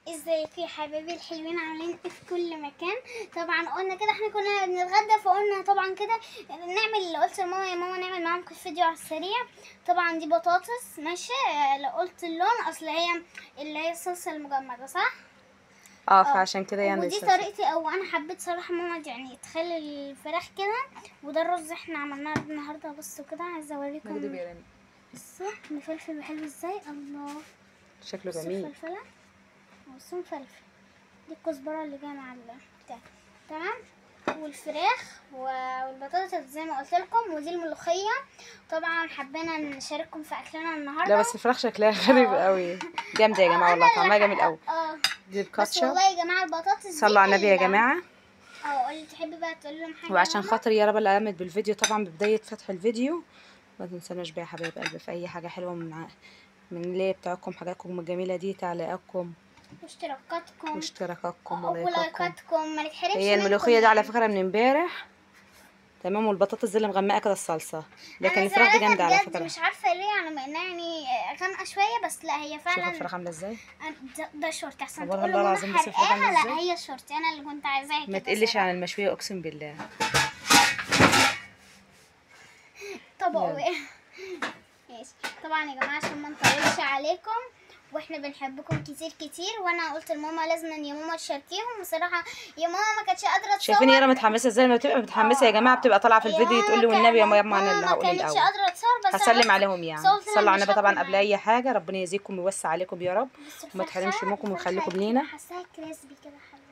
ازيكم يا حبايبي الحلوين، عاملين ايه في كل مكان؟ طبعا قلنا كده احنا كنا بنتغدى، فقلنا طبعا كده نعمل. قلت لماما يا ماما نعمل معاهم كل فيديو على السريع. طبعا دي بطاطس ماشي. لو قلت اللون اصل هي اللي هي الصلصه المجمده، صح؟ فعشان كده يعني ودي طريقتي، او انا حبيت صراحه ماما يعني تخلي الفراخ كده. وده الرز احنا عملناه النهارده. بصوا كده، عايزه اوريكم. بصوا الفلفل حلو ازاي، الله شكله بصوا جميل. الفلفله، بصوا الفلفل، دي الكزبره اللي جايه مع البتاع. تمام. والفراخ والبطاطس زي ما قلت لكم، ودي الملوخيه. طبعا حبينا نشارككم في اكلنا النهارده. لا بس الفراخ شكلها غريب قوي. جامده يا جماعه والله، طعمها جميل قوي. دي بس الكاتشب. والله يا جماعه البطاطس دي صلوا على النبي يا جماعه. قولي تحبي بقى تقولي لهم حاجه. وعشان خاطر يا رب اللي قامت بالفيديو طبعا ببدايه فتح الفيديو، ما تنسوناش بقى يا حبايب قلبي في اي حاجه حلوه من اللي بتاعكم، حاجاتكم الجميله دي، تعليقاتكم واشتراكاتكم ولايكاتكم ما نتحرمش. هي الملوخيه دي على فكره من امبارح، تمام. والبطاطس دي اللي مغمقه كده الصلصه، لكن الفراخ دي جامده على فكره. مش عارفه ليه، على ما انها يعني غامقه شويه، بس لا هي فعلا. شوفوا الفراخ عامله ازاي. ده شورت احسن والله تقولوا العظيم ماما بصي الفراخ عامله حرقاها. ازاي. لا هي شورت، انا اللي كنت عايزاها كده. ما تقلش عن المشويه اقسم بالله. طبق ماشي. طبعا يا جماعه عشان ما نطولش عليكم، واحنا بنحبكم كتير كتير، وانا قلت لماما لازم يا ماما تشاركيهم. بصراحه يا ماما ما كانتش قادره تصور. شايفين يارا متحمسه ازاي؟ لما بتبقى متحمسه يا جماعه بتبقى طالعه في الفيديو تقول لي والنبي يا ماما انا اللي هقول الاول. ما كانتش قادره تصور، بس هسلم عليهم يعني. صلوا على النبي طبعا قبل اي حاجه. ربنا يزيدكم ويوسع عليكم يا رب، وما تحرمش منكم ويخليكم لينا. حاساها كريسبي كده حلوه.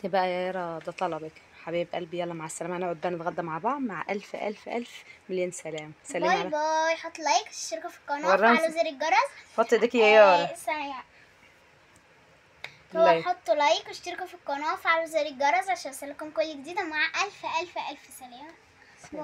تبقى يا يارا ده طلبك حبيب قلبي. يلا مع السلامه، هنقعد بقى نتغدى مع بعض. مع الف الف الف مليون سلام. سلام باي على باي. حط لايك، اشتركوا في القناه، وفعلوا زر الجرس. حط ايديكي يا يارا. حطوا لايك واشتركوا في القناه وفعلوا زر الجرس عشان يوصلكم كل جديد. مع الف الف الف سلام. باي.